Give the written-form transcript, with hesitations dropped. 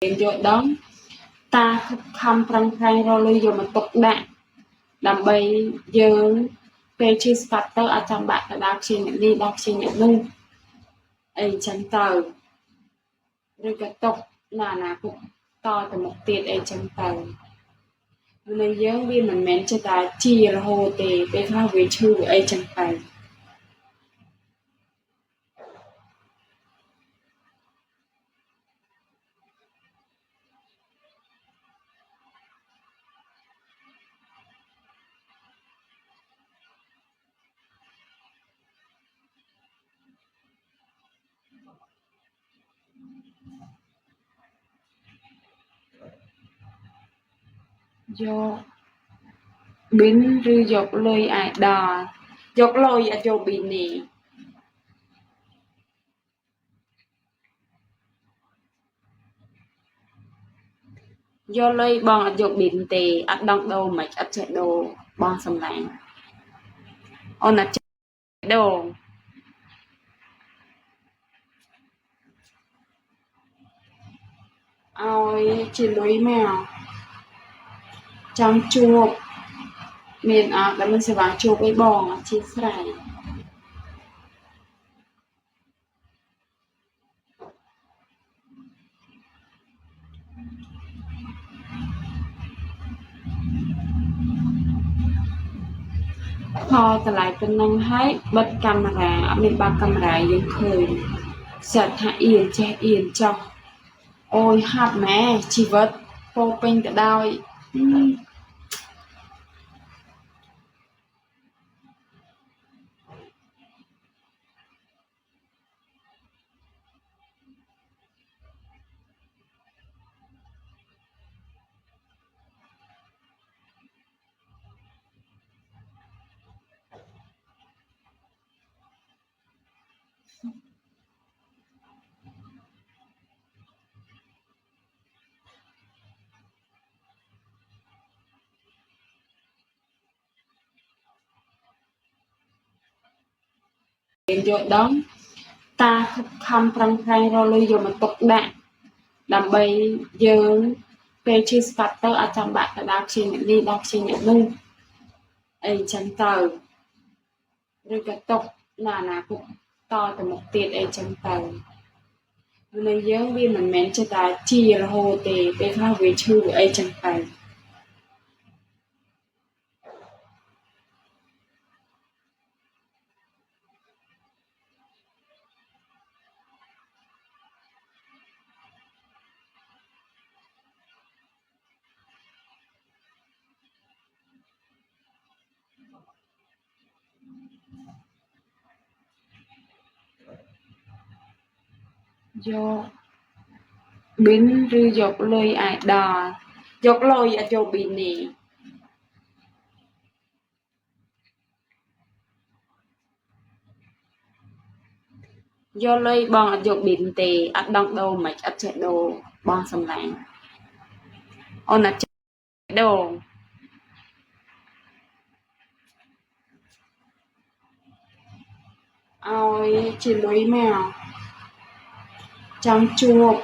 យកដងតាខំប្រឹងប្រែងរកលុយយកមកទុកដាក់ដើម្បីយើងពេលឈឺស្កាត់ទៅអាចចាំបាក់ទៅដល់ខ្ជិលអ្នកនេះដល់ខ្ជិលអ្នកនោះអីចឹងទៅឬក៏ទុកនៅអនាគតតទៅមុខទៀតអីចឹងទៅនៅយើងវាមិនមែនចេះតែជារហូតទេពេលខ្លះវាឈឺវាអីចឹងទៅយកប៊ីនឬយកលុយអាយដល់យកលុយអត់យកប៊ីននេះយកលុយបងអត់យកប៊ីនទេអត់ដងដូរមិនអត់ចេះដូរបងសំឡាញ់អូនអត់ចេះដូរឲ្យជាលុយមកចង់ជួបមានអត់ដែលមិនសេវាជួបអីបងអធិស្ឋានផលតម្លៃប៉ុណ្ណឹងហើយបិទកាមេរ៉ាអត់មានបើកកាមេរ៉ាយើងឃើញសិតថាអៀនចេះអៀនចោះអូយហាត់ម៉ែជីវិតពោពេញទៅដោយយកដងតាខំប្រឹងប្រែងរកលុយយកមកទុកដាក់ដើម្បីយើងពេលឈឺស្កាត់ទៅអាចចាំបាក់ទៅដល់ខ្ជិលអ្នកនេះដល់ខ្ជិលអ្នកនោះអីចឹងទៅឬក៏ទុកនៅអនាគតតទៅមុខទៀតអីចឹងទៅនៅយើងវាមិនមែនចេះតែជារហូតទេពេលខ្លះវាឈឺវាអីចឹងទៅយកប៊ីនឬយកលុយអាយដល់យកលុយអត់យកប៊ីននេះយកលុយបងអត់យកប៊ីនទេអត់ដងដូរមិនអត់ចេះដូរបងសំឡាញ់អូនអត់ចេះដូរឲ្យជាលុយមកចង់ជួប